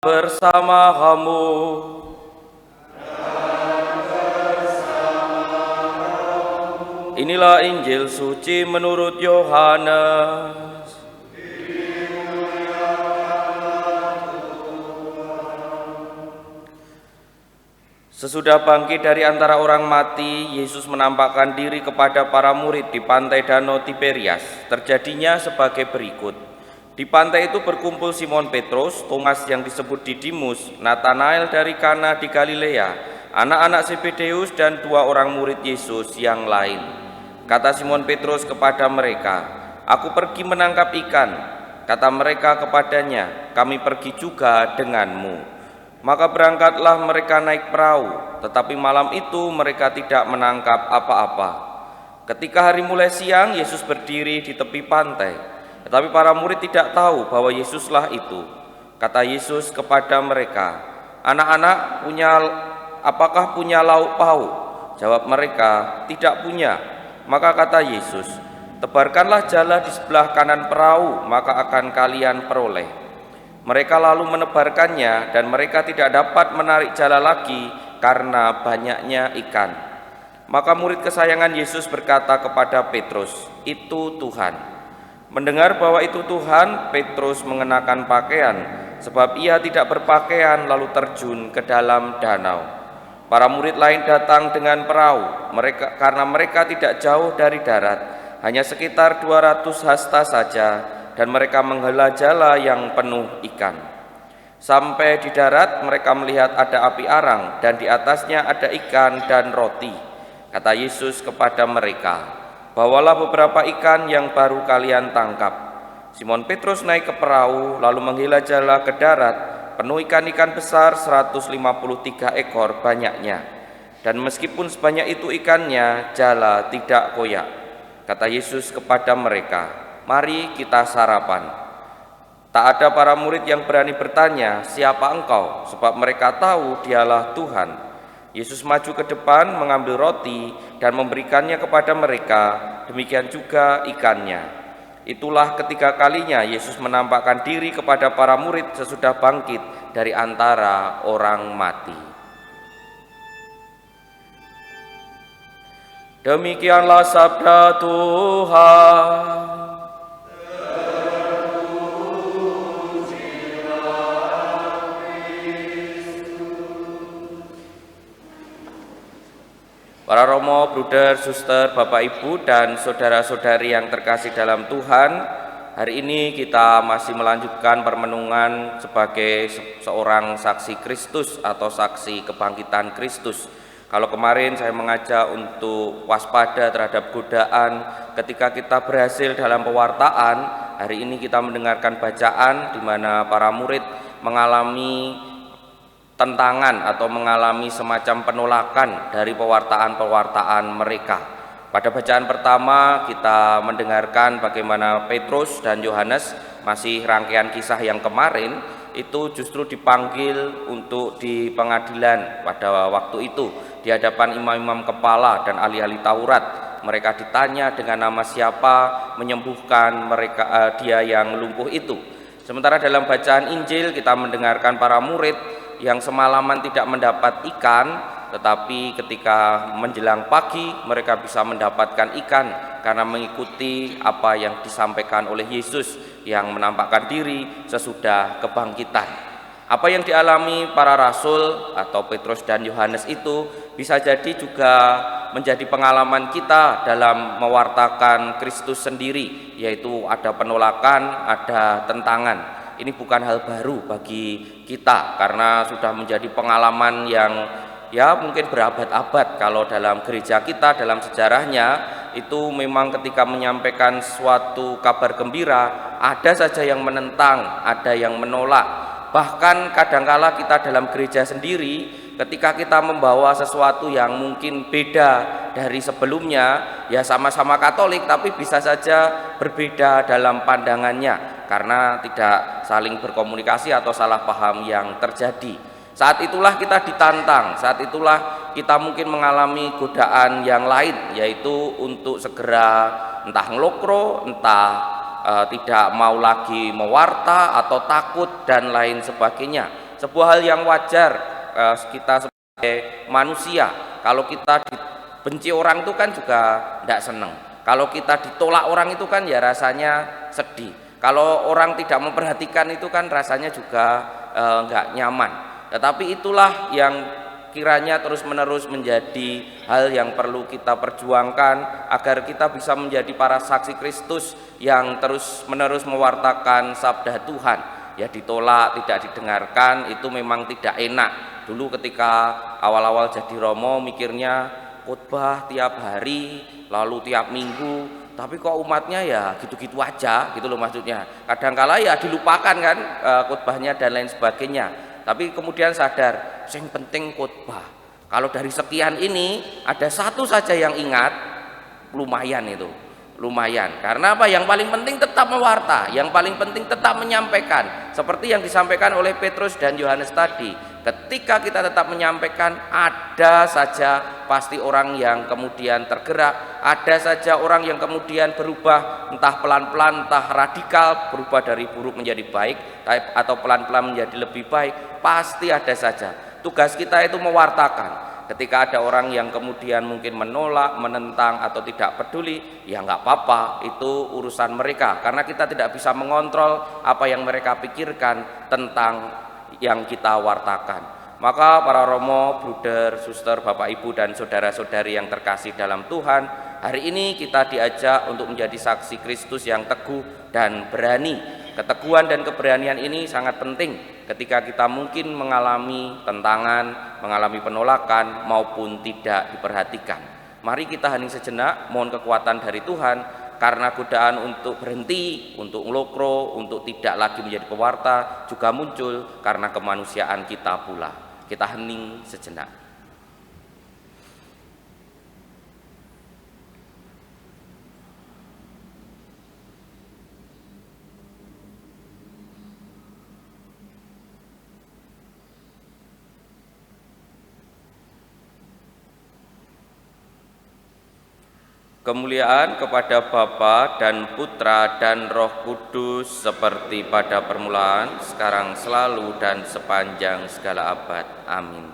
bersama kamu. Inilah Injil suci menurut Yohanes. Sesudah bangkit dari antara orang mati, Yesus menampakkan diri kepada para murid di pantai Danau Tiberias. Terjadinya sebagai berikut. Di pantai itu berkumpul Simon Petrus, Thomas yang disebut Didimus, Nathanael dari Kana di Galilea, anak-anak Zebedeus, dan 2 orang murid Yesus yang lain. Kata Simon Petrus kepada mereka, "Aku pergi menangkap ikan." Kata mereka kepadanya, "Kami pergi juga denganmu." Maka berangkatlah mereka naik perahu, tetapi malam itu mereka tidak menangkap apa-apa. Ketika hari mulai siang, Yesus berdiri di tepi pantai. Tetapi para murid tidak tahu bahwa Yesuslah itu. Kata Yesus kepada mereka, "Anak-anak, apakah punya lauk pauk?" Jawab mereka, "Tidak punya." Maka kata Yesus, "Tebarkanlah jala di sebelah kanan perahu, maka akan kalian peroleh." Mereka lalu menebarkannya, dan mereka tidak dapat menarik jala lagi karena banyaknya ikan. Maka murid kesayangan Yesus berkata kepada Petrus, "Itu Tuhan." Mendengar bahwa itu Tuhan, Petrus mengenakan pakaian, sebab ia tidak berpakaian, lalu terjun ke dalam danau. Para murid lain datang dengan perahu, karena mereka tidak jauh dari darat, hanya sekitar 200 hasta saja, dan mereka menghela jala yang penuh ikan. Sampai di darat, mereka melihat ada api arang, dan di atasnya ada ikan dan roti. Kata Yesus kepada mereka, "Bawalah beberapa ikan yang baru kalian tangkap." Simon Petrus naik ke perahu, lalu menghela jala ke darat, penuh ikan-ikan besar 153 ekor banyaknya. Dan meskipun sebanyak itu ikannya, jala tidak koyak. Kata Yesus kepada mereka, "Mari kita sarapan." Tak ada para murid yang berani bertanya, "Siapa engkau?" Sebab mereka tahu dialah Tuhan. Yesus maju ke depan, mengambil roti dan memberikannya kepada mereka, demikian juga ikannya. Itulah ketiga kalinya Yesus menampakkan diri kepada para murid sesudah bangkit dari antara orang mati. Demikianlah sabda Tuhan. Para romo, bruder, suster, bapak, ibu, dan saudara-saudari yang terkasih dalam Tuhan, hari ini kita masih melanjutkan permenungan sebagai seorang saksi Kristus atau saksi kebangkitan Kristus. Kalau kemarin saya mengajak untuk waspada terhadap godaan ketika kita berhasil dalam pewartaan, hari ini kita mendengarkan bacaan di mana para murid mengalami tentangan atau mengalami semacam penolakan dari pewartaan-pewartaan mereka. Pada bacaan pertama kita mendengarkan bagaimana Petrus dan Yohanes, masih rangkaian kisah yang kemarin, itu justru dipanggil untuk di pengadilan pada waktu itu di hadapan imam-imam kepala dan ahli-ahli Taurat. Mereka ditanya dengan nama siapa menyembuhkan dia yang lumpuh itu. Sementara dalam bacaan Injil kita mendengarkan para murid yang semalaman tidak mendapat ikan, tetapi ketika menjelang pagi mereka bisa mendapatkan ikan karena mengikuti apa yang disampaikan oleh Yesus yang menampakkan diri sesudah kebangkitan. Apa yang dialami para rasul atau Petrus dan Yohanes itu bisa jadi juga menjadi pengalaman kita dalam mewartakan Kristus sendiri, yaitu ada penolakan, ada tentangan. Ini bukan hal baru bagi kita karena sudah menjadi pengalaman yang mungkin berabad-abad. Kalau dalam gereja kita, dalam sejarahnya itu memang ketika menyampaikan suatu kabar gembira, ada saja yang menentang, ada yang menolak. Bahkan kadangkala kita dalam gereja sendiri, ketika kita membawa sesuatu yang mungkin beda dari sebelumnya, ya sama-sama Katolik tapi bisa saja berbeda dalam pandangannya karena tidak saling berkomunikasi atau salah paham yang terjadi. Saat itulah kita ditantang, saat itulah kita mungkin mengalami godaan yang lain, yaitu untuk segera entah ngelokro, entah tidak mau lagi mewarta atau takut dan lain sebagainya. sebuah hal yang wajar. Kita sebagai manusia, kalau kita dibenci orang itu kan juga tidak senang. Kalau kita ditolak orang itu kan ya rasanya sedih. Kalau orang tidak memperhatikan itu kan rasanya juga nggak nyaman. Tetapi itulah yang kiranya terus-menerus menjadi hal yang perlu kita perjuangkan agar kita bisa menjadi para saksi Kristus yang terus-menerus mewartakan sabda Tuhan. Ya, ditolak, tidak didengarkan itu memang tidak enak. Dulu ketika awal-awal jadi romo mikirnya khotbah tiap hari, lalu tiap minggu, tapi kok umatnya ya gitu-gitu aja gitu loh maksudnya. Kadangkala ya dilupakan kan khotbahnya dan lain sebagainya. Tapi kemudian sadar, yang penting khotbah. Kalau dari sekian ini ada satu saja yang ingat, lumayan itu. Lumayan. Karena apa? Yang paling penting tetap mewarta, yang paling penting tetap menyampaikan. Seperti yang disampaikan oleh Petrus dan Yohanes tadi. Ketika kita tetap menyampaikan, ada saja pasti orang yang kemudian tergerak, ada saja orang yang kemudian berubah, entah pelan-pelan, entah radikal, berubah dari buruk menjadi baik, atau pelan-pelan menjadi lebih baik, pasti ada saja. Tugas kita itu mewartakan. Ketika ada orang yang kemudian mungkin menolak, menentang, atau tidak peduli, ya nggak apa-apa, itu urusan mereka. Karena kita tidak bisa mengontrol apa yang mereka pikirkan tentang yang kita wartakan. Maka para romo, bruder, suster, bapak ibu dan saudara-saudari yang terkasih dalam Tuhan, hari ini kita diajak untuk menjadi saksi Kristus yang teguh dan berani. Keteguhan dan keberanian ini sangat penting ketika kita mungkin mengalami tentangan, mengalami penolakan maupun tidak diperhatikan. Mari kita hening sejenak, mohon kekuatan dari Tuhan. Karena godaan untuk berhenti, untuk ngelokro, untuk tidak lagi menjadi pewarta juga muncul karena kemanusiaan kita pula. Kita hening sejenak. Kemuliaan kepada Bapa dan Putra dan Roh Kudus seperti pada permulaan, sekarang, selalu, dan sepanjang segala abad. Amin.